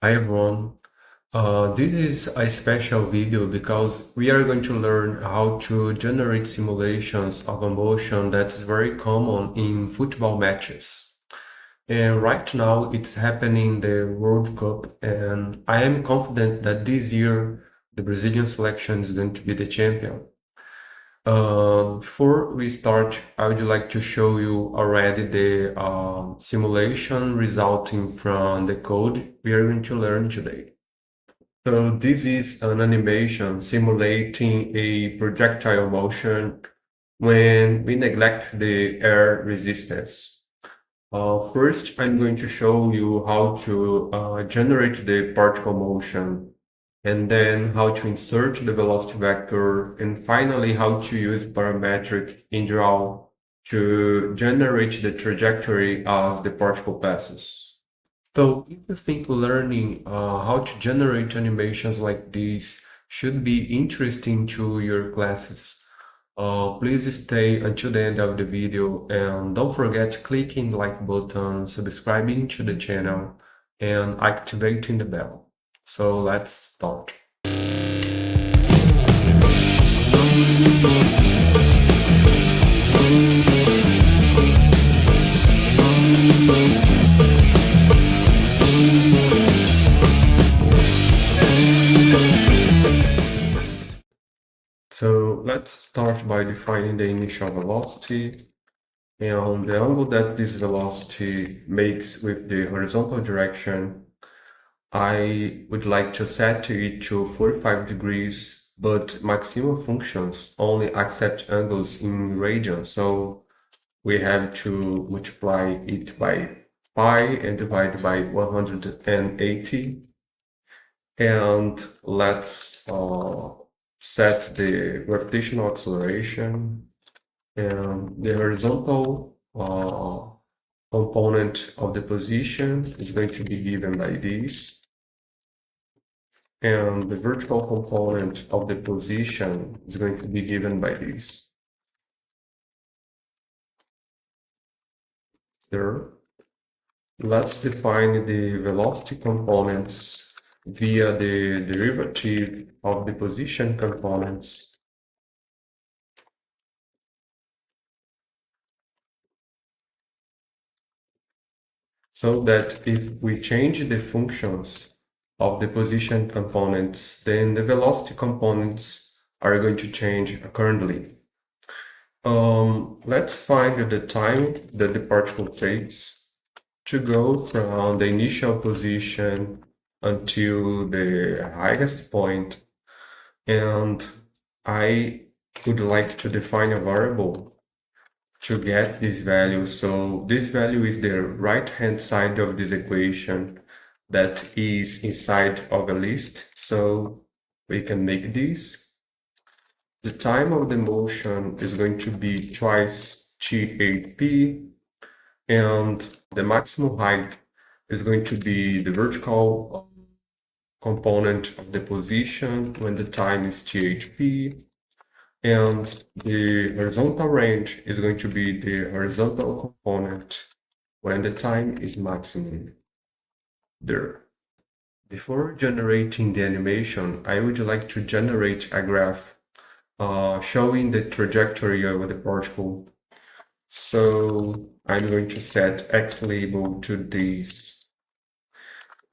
Hi everyone. This is a special video because we are going to learn how to generate simulations of a motion that's very common in football matches. And right now it's happening in the World Cup, and I am confident that this year the Brazilian selection is going to be the champion. Before we start, I would like to show you already the simulation resulting from the code we are going to learn today. So this is an animation simulating a projectile motion when we neglect the air resistance. First, I'm going to show you how to generate the particle motion, and then how to insert the velocity vector, and finally how to use parametric in draw to generate the trajectory as the particle passes. So if you think learning how to generate animations like this should be interesting to your classes, please stay until the end of the video and don't forget clicking like button, subscribing to the channel, and activating the bell. So let's start. So let's start by defining the initial velocity and the angle that this velocity makes with the horizontal direction. I would like to set it to 45 degrees, but Maxima functions only accept angles in radians, so we have to multiply it by pi and divide by 180. And let's set the gravitational acceleration, and the horizontal component of the position is going to be given by this, and the vertical component of the position is going to be given by this. There. Let's define the velocity components via the derivative of the position components. So that if we change the functions of the position components, then the velocity components are going to change accordingly. Let's find the time that the particle takes to go from the initial position until the highest point, and I would like to define a variable to get this value. So this value is the right-hand side of this equation that is inside of a list. So we can make this. The time of the motion is going to be twice T8p, and the maximum height is going to be the vertical component of the position when the time is T8p, and the horizontal range is going to be the horizontal component when the time is maximum. There. Before generating the animation, I would like to generate a graph showing the trajectory of the particle. So I'm going to set X label to this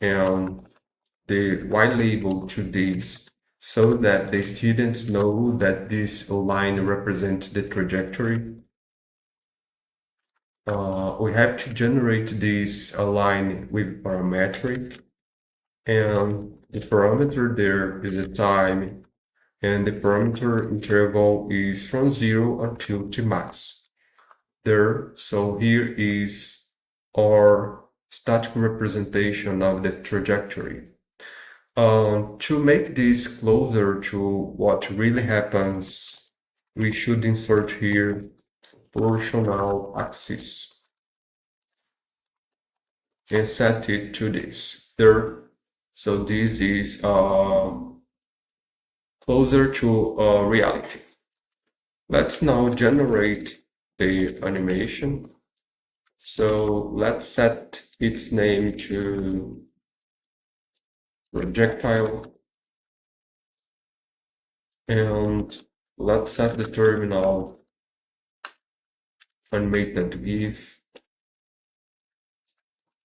and the Y label to this, so that the students know that this line represents the trajectory. We have to generate this line with parametric, and the parameter there is the time, and the parameter interval is from 0 until T max. There, so here is our static representation of the trajectory. To make this closer to what really happens, we should insert here proportional axis and set it to this. There, so this is closer to reality. Let's now generate the animation. So let's set its name to projectile, and let's set the terminal animated GIF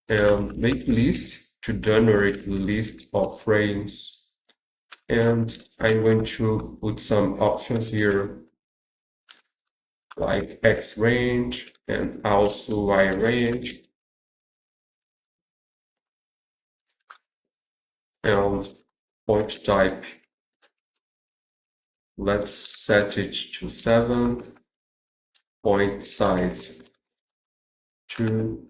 and make list to generate a list of frames. And I'm going to put some options here like X range and also Y range. And point type, let's set it to 7, point size 2,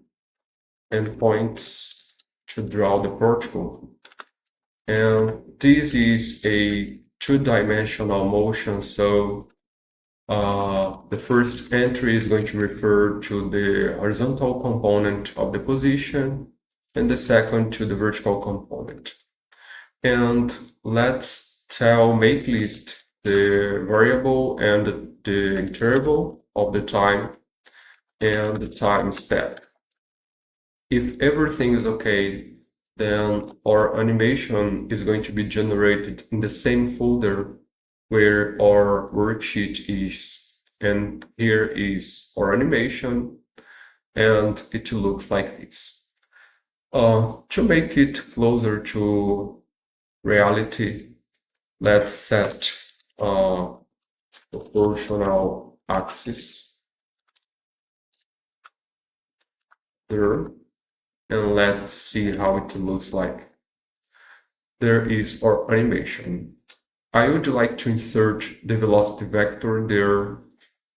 and points to draw the particle. And this is a two-dimensional motion, so the first entry is going to refer to the horizontal component of the position, and the second to the vertical component. And let's tell make list the variable and the interval of the time and the time step. If everything is okay, then our animation is going to be generated in the same folder where our worksheet is. And here is our animation, and it looks like this. To make it closer to reality, let's set proportional axis there, and let's see how it looks like. There is our animation. I would like to insert the velocity vector there,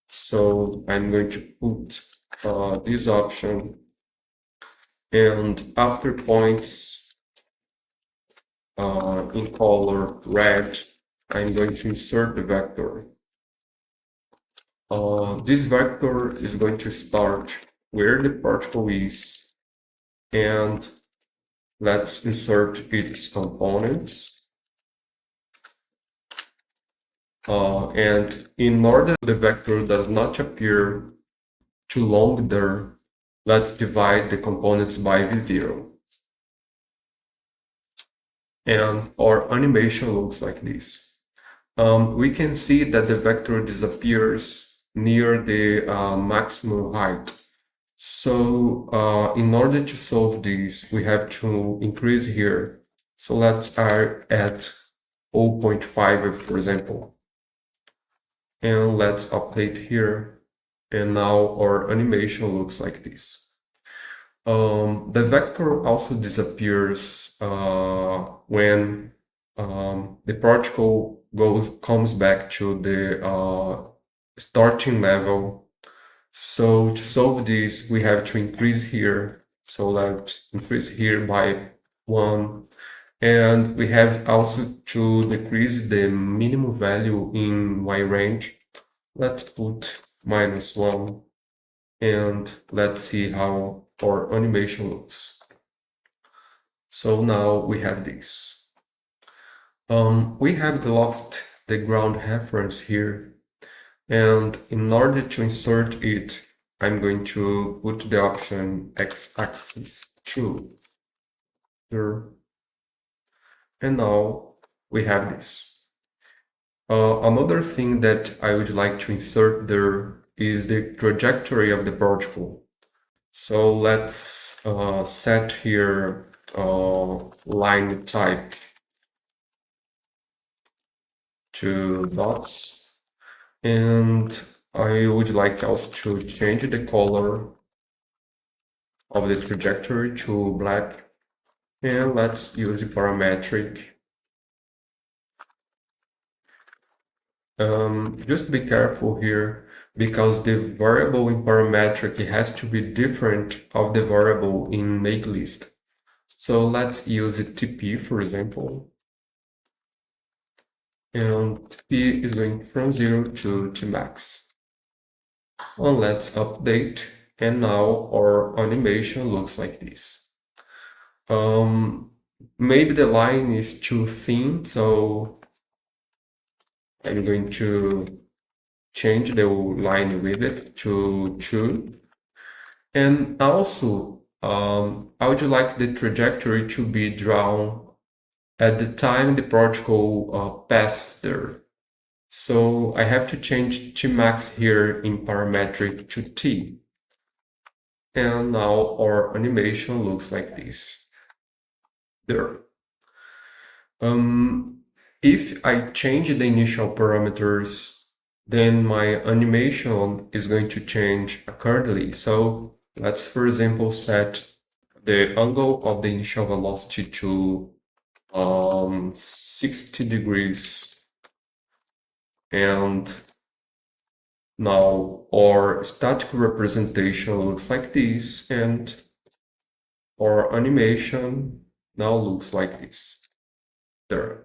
so I'm going to put this option, and after points in color red, I'm going to insert the vector. This vector is going to start where the particle is, and let's insert its components. And in order the vector does not appear too long there, let's divide the components by V0. And our animation looks like this. We can see that the vector disappears near the maximum height. So in order to solve this, we have to increase here. So let's add 0.5, for example. And let's update here. And now our animation looks like this. The vector also disappears when the particle comes back to the starting level. So to solve this, we have to increase here. So let's increase here by 1. And we have also to decrease the minimum value in Y range. Let's put -1. And let's see how our animation looks. So now we have this. We have lost the ground reference here. And in order to insert it, I'm going to put the option x-axis true here. And now we have this. Another thing that I would like to insert there is the trajectory of the particle. So let's set here line type to dots. And I would like also to change the color of the trajectory to black. And let's use the parametric. Just be careful here, because the variable in parametric has to be different of the variable in make list. So let's use TP, for example. And TP is going from 0 to Tmax. And let's update. And now our animation looks like this. Maybe the line is too thin, so I'm going to change the line width to 2. And also, I would like the trajectory to be drawn at the time the particle passes there. So I have to change Tmax here in parametric to T. And now our animation looks like this. There. If I change the initial parameters, then my animation is going to change accordingly. So let's, for example, set the angle of the initial velocity to 60 degrees. And now our static representation looks like this, and our animation now looks like this. There.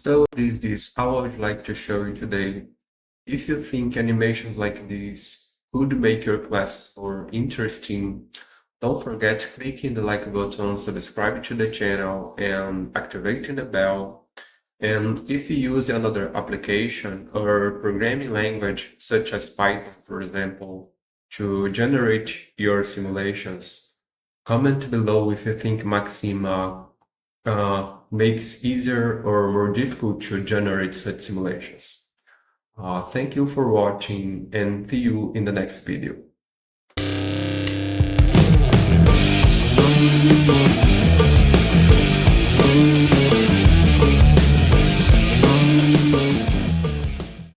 So this is how I would like to show you today. If you think animations like this would make your class more interesting, don't forget clicking the like button, subscribe to the channel, and activating the bell. And if you use another application or programming language, such as Python, for example, to generate your simulations, comment below if you think Maxima makes easier or more difficult to generate such simulations. Thank you for watching and see you in the next video.